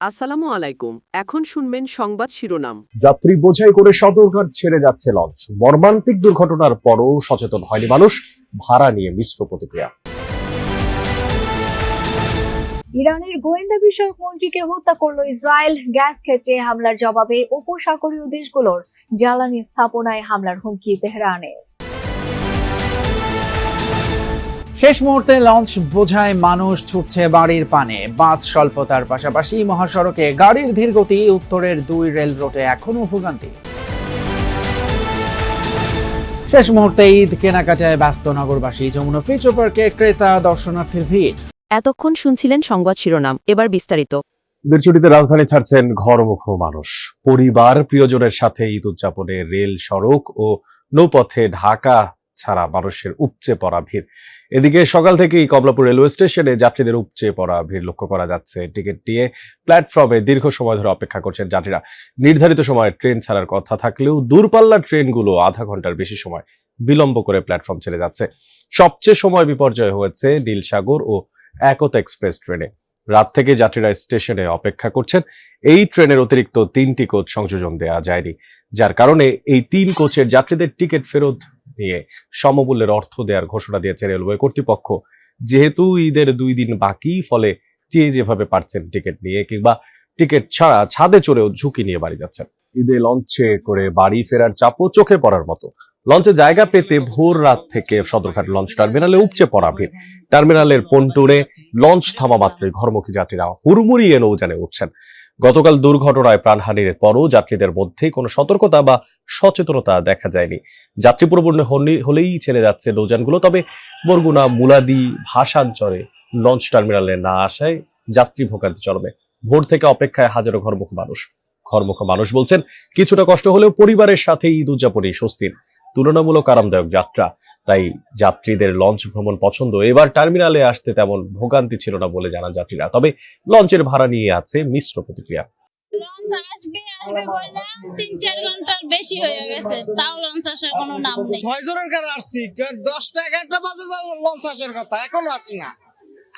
আসসালামু আলাইকুম। এখন শুনবেন সংবাদ শিরোনাম। যাত্রী বোঝাই করে সদরঘাট ছেড়ে যাচ্ছে লঞ্চ। মর্মান্তিক দুর্ঘটনার পরও সচেতন হয়নি মানুষ। ভাড়া নিয়ে মিশ্র প্রতিক্রিয়া। ইরানের গোয়েন্দা বিষয়ক মন্ত্রীকে হত্যা করল ইসরায়েল। গ্যাস ক্ষেত্রে হামলার জবাবে উপসাগরীয় দেশগুলোর জ্বালানি স্থাপনায় হামলার হুমকি তেহরানের। শেষ মুহূর্তে লঞ্চ বোঝায় মানুষ ছুটছে বাড়ির পানে। বাস স্বল্পতার পাশাপাশি মহাসড়কে গাড়ির ধীরগতি, উত্তরের 2 রেল রুটে এখনো ভোগান্তি। শেষ মুহূর্তে ঈদ কেনাকাটায় ব্যস্ত নগরবাসী। যমুনা ফিউচার পার্কে ক্রেতা দর্শনার্থীর ভিড়। এতক্ষণ শুনছিলেন সংবাদ শিরোনাম, এবার বিস্তারিত। ঈদের ছুটিতে রাজধানী ছাড়ছেন ঘরমুখ মানুষ। পরিবার প্রিয়জনের সাথে ঈদ উদযাপনে রেল, সড়ক ও নৌপথে ঢাকা ছাড়া মানুষের উপচে পড়া ভিড়। এদিকে সকাল থেকেই কমলাপুর রেলওয়ে স্টেশনে যাত্রীদের উপচে পড়া ভিড় লক্ষ্য করা যাচ্ছে। টিকিট নিয়ে প্ল্যাটফর্মে দীর্ঘ সময় ধরে অপেক্ষা করছেন যাত্রীরা। নির্ধারিত সময়ে ট্রেন ছাড়ার কথা থাকলেও দূরপাল্লার ট্রেনগুলো আধা ঘন্টার বেশি সময় বিলম্ব করে প্ল্যাটফর্ম ছেড়ে যাচ্ছে। সবচেয়ে সময় বিপর্যয় হয়েছে নীলসাগর ও একতা এক্সপ্রেস ট্রেনে। রাত থেকে যাত্রীরা স্টেশনে অপেক্ষা করছেন। এই ট্রেনের অতিরিক্ত 3টি কোচ সংযোজন দেওয়া যায়নি, যার কারণে এই 3 কোচের যাত্রীদের টিকিট ফেরত নিয়ে সমমূল্যের অর্থ দেওয়ার ঘোষণা দিয়েছে রেলওয়ে কর্তৃপক্ষ। যেহেতু ঈদের 2 দিন বাকি, ফলে যে যেভাবে পারছেন টিকিট নিয়ে কিংবা টিকিট ছাড়া ছাদে চড়েও ঝুঁকি নিয়ে বাড়ি যাচ্ছেন। ঈদে লঞ্চে করে বাড়ি ফেরার চাপও চোখে পড়ার মতো। লঞ্চে জায়গা পেতে ভোর রাত থেকে সদরঘাট লঞ্চ টার্মিনালে উপচে পড়া ভিড়। টার্মিনালের পন্টুরে লঞ্চ থামা মাত্রই ঘরমুখী যাত্রীরা হুড়মুড়িয়ে নৌযানে উঠছেন। গতকাল দুর্ঘটনায় প্রাণহানির পরও যাত্রীদের মধ্যে কোনো সতর্কতা বা সচেতনতা দেখা যায়নি। যাত্রী পূর্ণ হলেই ছেড়ে যাচ্ছে নৌযানগুলো। তবে বরগুনা, মুলাদি, ভাসানচরে লঞ্চ টার্মিনালে না আসায় যাত্রী ভোগান্তি চরমে। ভোর থেকে অপেক্ষায় হাজারো ঘরমুখ মানুষ বলছেন, কিছুটা কষ্ট হলেও পরিবারের সাথে ঈদ উদযাপনে স্বস্তির। তুলনামূলক আরামদায়ক যাত্রা, তাই যাত্রীদের লঞ্চ ভ্রমণ পছন্দ। এবার টার্মিনালে আসতে তেমন ভোগান্তি ছিল না বলে জানান যাত্রীরা। তবে লঞ্চের ভাড়া নিয়ে আছে মিশ্র প্রতিক্রিয়া। লঞ্চ আসবে বললাম 3-4 ঘন্টার বেশি হয়ে গেছে, তাও লঞ্চ আসার কোনো নাম নেই। কয়জনের কাছে আসছি? 10টা 11টা বাজে লঞ্চ আসার কথা, এখনো আসছে না।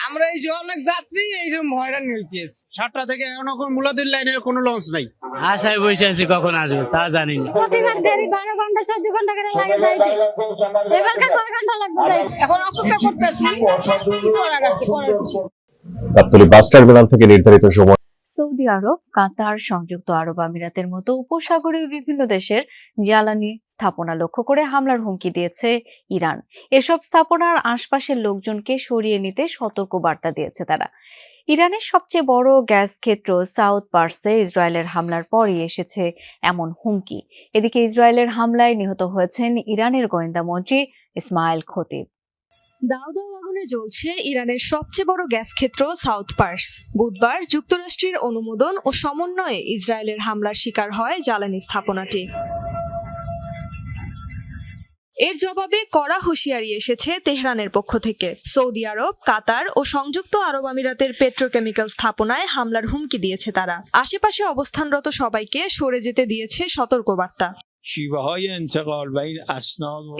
আমরা এই যে অনেক যাত্রী এইরকম হয়রানি হইতেছে। 7টা থেকে এখন মুলাদির লাইনের কোনো লঞ্চ নাই। আশায় বসে আছি কখন আসবে তা জানি না। প্রতিবার দেরি 12 ঘন্টা 14 ঘন্টা করে লাগে যাইতে। এবার কয় ঘন্টা লাগবে যাইতে? এখন অপেক্ষা করতেছি, কি করার আছে করার কিছু। গাবতলী বাস টার্মিনাল থেকে নির্ধারিত সময়। সৌদি আরব, কাতার, সংযুক্ত আরব আমিরাতের মতো উপসাগরীয় বিভিন্ন দেশের জ্বালানি স্থাপনা লক্ষ্য করে হামলার হুমকি দিয়েছে ইরান। এসব স্থাপনার আশপাশের লোকজনকে সরিয়ে নিতে সতর্ক বার্তা দিয়েছে তারা। ইরানের সবচেয়ে বড় গ্যাস ক্ষেত্র সাউথ পার্সে ইসরায়েলের হামলার পরই এসেছে এমন হুমকি। এদিকে ইসরায়েলের হামলায় নিহত হয়েছেন ইরানের গোয়েন্দা মন্ত্রী ইসমাইল খতিব। দাও দাও আগুনে জ্বলছে ইরানের সবচেয়ে বড় গ্যাস ক্ষেত্র সাউথ পার্স। বুধবার যুক্তরাষ্ট্রের অনুমোদন ও সমন্বয়ে ইসরায়েলের হামলার শিকার হয় জ্বালানি স্থাপনাটি। এর জবাবে কড়া হুঁশিয়ারি এসেছে তেহরানের পক্ষ থেকে। সৌদি আরব, কাতার ও সংযুক্ত আরব আমিরাতের পেট্রোকেমিক্যাল স্থাপনায় হামলার হুমকি দিয়েছে তারা। আশেপাশে অবস্থানরত সবাইকে সরে যেতে দিয়েছে সতর্কবার্তা।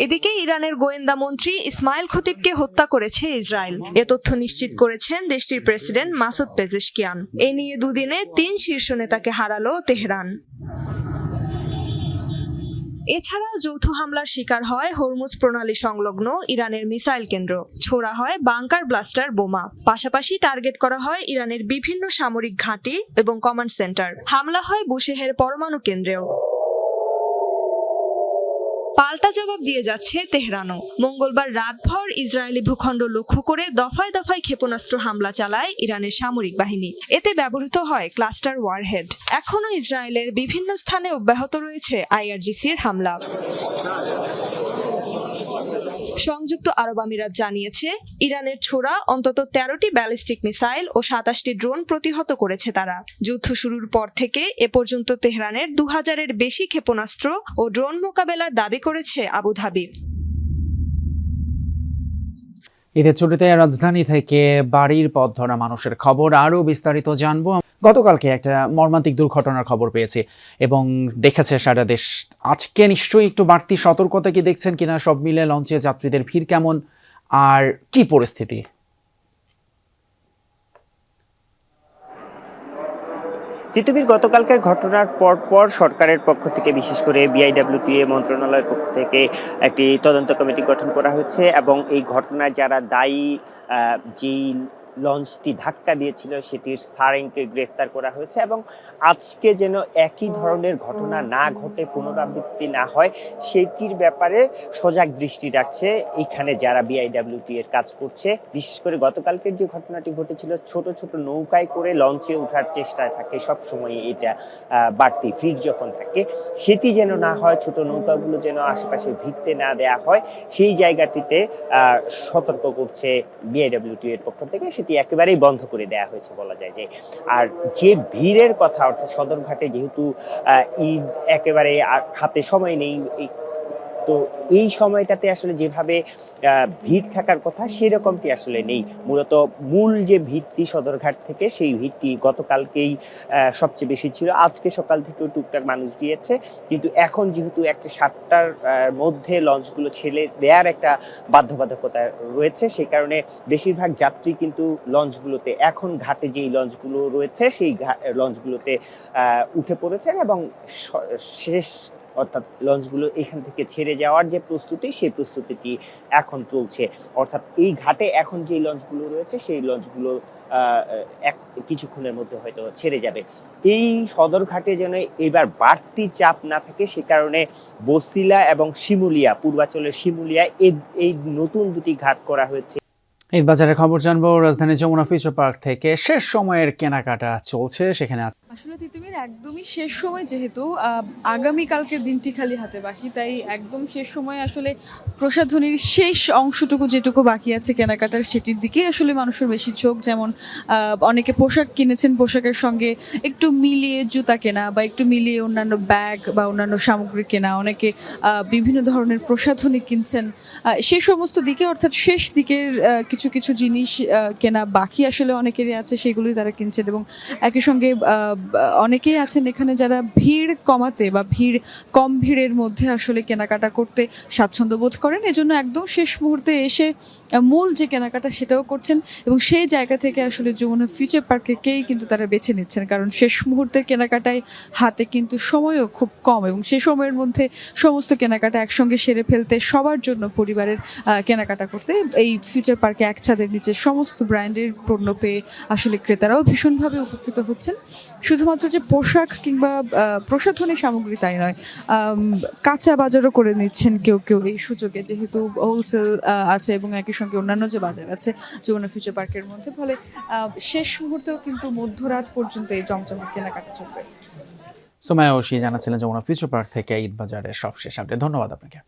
এদিকে ইরানের গোয়েন্দা মন্ত্রী ইসমাইল খতিবকে হত্যা করেছে ইসরায়েল। এ তথ্য নিশ্চিত করেছেন দেশটির প্রেসিডেন্ট মাসুদ পেজেশকিয়ান। এ নিয়ে দুদিনে 3 শীর্ষ নেতাকে হারালো তেহরান। এছাড়া যৌথ হামলার শিকার হয় হরমুজ প্রণালী সংলগ্ন ইরানের মিসাইল কেন্দ্র। ছোড়া হয় বাংকার ব্লাস্টার বোমা। পাশাপাশি টার্গেট করা হয় ইরানের বিভিন্ন সামরিক ঘাঁটি এবং কমান্ড সেন্টার। হামলা হয় বুশেহের পরমাণু কেন্দ্রেও। পাল্টা জবাব দিয়ে যাচ্ছে তেহরানও। মঙ্গলবার রাতভর ইসরায়েলি ভূখণ্ড লক্ষ্য করে দফায় দফায় ক্ষেপণাস্ত্র হামলা চালায় ইরানের সামরিক বাহিনী। এতে ব্যবহৃত হয় ক্লাস্টার ওয়ারহেড। এখনো ইসরায়েলের বিভিন্ন স্থানে অব্যাহত রয়েছে আইআরজিসির হামলা। সংযুক্ত আরব আমিরাত জানিয়েছে, ইরানের ছোড়া অন্তত 13টি ব্যালিস্টিক মিসাইল ও 27টি ড্রোন প্রতিহত করেছে তারা। যুদ্ধ শুরুর পর থেকে এ পর্যন্ত তেহরানের 2000-এর বেশি ক্ষেপণাস্ত্র ও ড্রোন মোকাবেলার দাবি করেছে আবুধাবি। ঈদের ছুটিতে রাজধানী থেকে বাড়ির পথ ধরা মানুষের খবর আরও বিস্তারিত জানবো। গতকালকে একটা মর্মান্তিক দুর্ঘটনার খবর পেয়েছি এবং দেখেছে সারা দেশ। আজকে নিশ্চয়ই একটু বাড়তি সতর্কতা কি দেখছেন কিনা, সব মিলে লঞ্চে যাত্রীদের ভিড় কেমন আর কি পরিস্থিতি? তিতুমির গতকালকের ঘটনার পর সরকারের পক্ষ থেকে, বিশেষ করে বিআইডব্লিউটিএ মন্ত্রণালয়ের পক্ষ থেকে একটি তদন্ত কমিটি গঠন করা হয়েছে এবং এই ঘটনায় যারা দায়ী, যেই লঞ্চটি ধাক্কা দিয়েছিল সেটির সারেংকে গ্রেফতার করা হয়েছে এবং আজকে যেন একই ধরনের ঘটনা না ঘটে, পুনরাবৃত্তি না হয় সেটির ব্যাপারে সজাগ দৃষ্টি রাখছে এখানে যারা বিআইডব্লিউটি এর কাজ করছে। বিশেষ করে গতকালকের যে ঘটনাটি ঘটেছিল, ছোট ছোট নৌকায় করে লঞ্চে ওঠার চেষ্টায় থাকে সব সময়, এটা বাড়তি ভিড় যখন থাকে সেটি যেন না হয়, ছোট নৌকাগুলো যেন আশেপাশে ভিড়তে না দেয়া হয়, সেই জায়গাটিতে সতর্ক করছে বিআইডব্লিউটি এর পক্ষ থেকে। সেটি একেবারেই বন্ধ করে দেয়া হয়েছে বলা যায়। যে আর যে ভিড়ের কথা, অর্থাৎ সদরঘাটে যেহেতু ঈদ একেবারে হাতে সময় নেই, তো এই সময়টাতে আসলে যেভাবে ভিড় থাকার কথা সেরকমটি আসলে নেই। মূলত মূল যে ভিড়টি সদরঘাট থেকে, সেই ভিড়টি গতকালকেই সবচেয়ে বেশি ছিল। আজকে সকাল থেকেও টুকটাক মানুষ গিয়েছে, কিন্তু এখন যেহেতু একটা 7টার মধ্যে লঞ্চগুলো ছেড়ে দেওয়ার একটা বাধ্যবাধকতা রয়েছে, সেই কারণে বেশিরভাগ যাত্রী কিন্তু লঞ্চগুলোতে, এখন ঘাটে যেই লঞ্চগুলো রয়েছে সেই লঞ্চগুলোতে উঠে পড়েছেন এবং শেষ, অর্থাৎ লঞ্চগুলো এখান থেকে ছেড়ে যাওয়ার যে প্রস্তুতি, সেই প্রস্তুতিটি এখন চলছে। অর্থাৎ এই ঘাটে এখন যে লঞ্চগুলো রয়েছে সেই লঞ্চগুলো কিছুক্ষণের মধ্যে হয়তো ছেড়ে যাবে। এই সদরঘাটে যেন এবার বাড়তি চাপ না থাকে, সে কারণে বছিলা এবং শিমুলিয়া, পূর্বাঞ্চলের শিমুলিয়া, এই নতুন দুটি ঘাট করা হয়েছে। ঈদ বাজারের খবর জানবো রাজধানী যমুনা ফিউচার পার্ক থেকে। শেষ সময়ের কেনাকাটা চলছে সেখানে। আসলে তিতুমির একদমই শেষ সময়, যেহেতু আগামীকালকের দিনটি খালি হাতে বাকি, তাই একদম শেষ সময় আসলে প্রসাধনীর শেষ অংশটুকু যেটুকু বাকি আছে কেনাকাটার, সেটির দিকে আসলে মানুষের বেশি ঝোঁক। যেমন অনেকে পোশাক কিনেছেন, পোশাকের সঙ্গে একটু মিলিয়ে জুতা কেনা বা একটু মিলিয়ে অন্যান্য ব্যাগ বা অন্যান্য সামগ্রী কেনা, অনেকে বিভিন্ন ধরনের প্রসাধনী কিনছেন, সেই সমস্ত দিকে, অর্থাৎ শেষ দিকের কিছু কিছু জিনিস কেনা বাকি আসলে অনেকেরই আছে, সেগুলোই তারা কিনছেন। এবং একই সঙ্গে অনেকেই আছেন এখানে যারা ভিড় কমাতে বা কম ভিড়ের মধ্যে আসলে কেনাকাটা করতে স্বাচ্ছন্দ্য বোধ করেন, এজন্য একদম শেষ মুহূর্তে এসে মূল যে কেনাকাটা সেটাও করছেন এবং সেই জায়গা থেকে আসলে যমুনা ফিউচার পার্কেকেই কিন্তু তারা বেছে নিচ্ছেন, কারণ শেষ মুহূর্তের কেনাকাটায় হাতে কিন্তু সময়ও খুব কম এবং সেই সময়ের মধ্যে সমস্ত কেনাকাটা একসঙ্গে সেরে ফেলতে, সবার জন্য পরিবারের কেনাকাটা করতে এই ফিউচার পার্কে এক ছাদের নিচে সমস্ত ব্র্যান্ডের পণ্য পেয়ে আসলে ক্রেতারাও ভীষণভাবে উপকৃত হচ্ছেন। শুধুমাত্র যে পোশাক কিংবা প্রসাধনী সামগ্রী তাই নয়, কাঁচা বাজারও করে নিচ্ছেন কেউ কেউ এই সুযোগে, যেহেতু হোলসেল আছে এবং একই সঙ্গে অন্যান্য যে বাজার আছে যমুনা ফিউচার পার্কের মধ্যে, ফলে শেষ মুহূর্তেও কিন্তু মধ্যরাত পর্যন্ত এই জমজমাট কেনাকাটা চলবে। সোমায়া ওশি জানাচ্ছিলেন যমুনা ফিউচার পার্ক থেকে ঈদ বাজারের সবশেষ আপডেট। ধন্যবাদ আপনাকে।